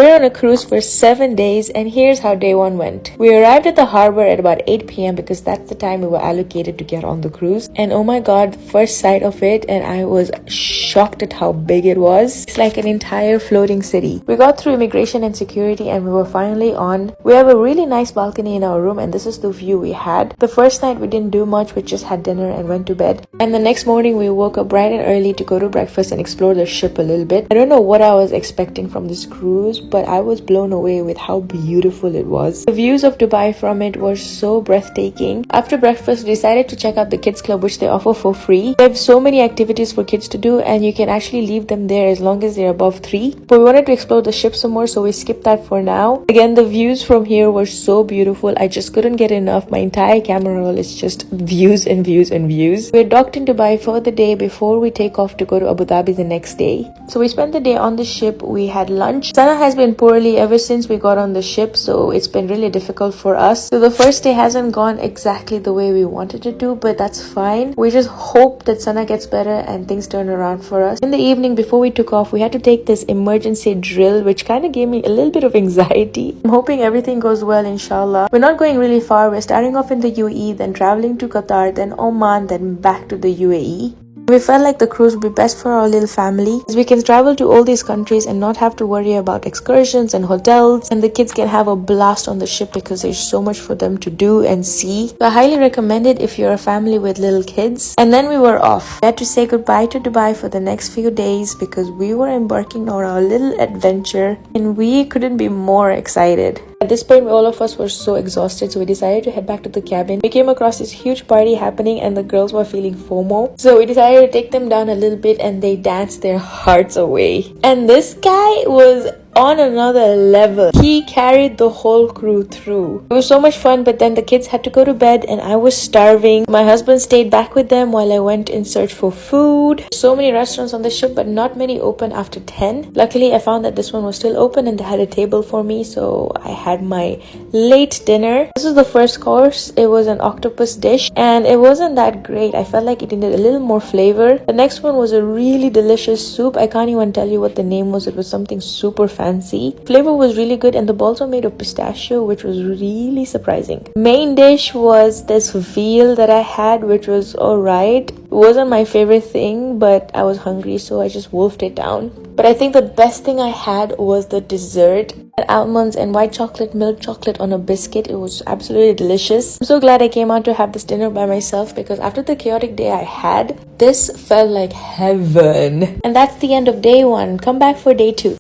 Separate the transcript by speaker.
Speaker 1: We're on a cruise for 7 days, and here's how day 1 went. We arrived at the harbor at about 8 p.m. because that's the time we were allocated to get on the cruise. And oh my god, first sight of it, and I was shocked at how big it was. It's like an entire floating city. We got through immigration and security, and we were finally on. We have a really nice balcony in our room, and this is the view we had. The first night we didn't do much, we just had dinner and went to bed. And the next morning we woke up bright and early to go to breakfast and explore the ship a little bit. I don't know what I was expecting from this cruise, but I was blown away with how beautiful it was. The views of Dubai from it were so breathtaking. After breakfast, we decided to check out the kids club, which they offer for free. They have so many activities for kids to do, and you can actually leave them there as long as they're above 3. But we wanted to explore the ship some more, so we skipped that for now. Again, the views from here were so beautiful. I just couldn't get enough. My entire camera roll is just views and views and views. We're docked in Dubai for the day before we take off to go to Abu Dhabi the next day. So we spent the day on the ship. We had lunch. Sana has been poorly ever since we got on the ship, so it's been really difficult for us. So the first day hasn't gone exactly the way we wanted it to, but that's fine. We just hope that Sana gets better and things turn around for us. In the evening before we took off, we had to take this emergency drill, which kind of gave me a little bit of anxiety. I'm hoping everything goes well, inshallah. We're not going really far. We're starting off in the UAE, then traveling to Qatar, then Oman, then back to the UAE. We felt like the cruise would be best for our little family, as we can travel to all these countries and not have to worry about excursions and hotels, and the kids can have a blast on the ship because there's so much for them to do and see. So I highly recommend it if you're a family with little kids. And then we were off. We had to say goodbye to Dubai for the next few days because we were embarking on our little adventure, and we couldn't be more excited. At this point, all of us were so exhausted, so we decided to head back to the cabin. We came across this huge party happening, and the girls were feeling FOMO. So we decided to take them down a little bit, and they danced their hearts away. And this guy was on another level. He carried the whole crew through. It was so much fun, but then the kids had to go to bed and I was starving. My husband stayed back with them while I went in search for food. So many restaurants on the ship, but not many open after 10. Luckily, I found that this one was still open and they had a table for me, so I had my late dinner. This was the first course. It was an octopus dish and it wasn't that great. I felt like it needed a little more flavor. The next one was a really delicious soup. I can't even tell you what the name was. It was something super fancy. Flavor was really good, and the balls were made of pistachio, which was really surprising. Main dish was this veal that I had, which was alright. It wasn't my favorite thing, but I was hungry, so I just wolfed it down. But I think the best thing I had was the dessert. Almonds and white chocolate, milk chocolate on a biscuit. It was absolutely delicious. I'm so glad I came out to have this dinner by myself, because after the chaotic day I had, this felt like heaven. And that's the end of day 1. Come back for day 2.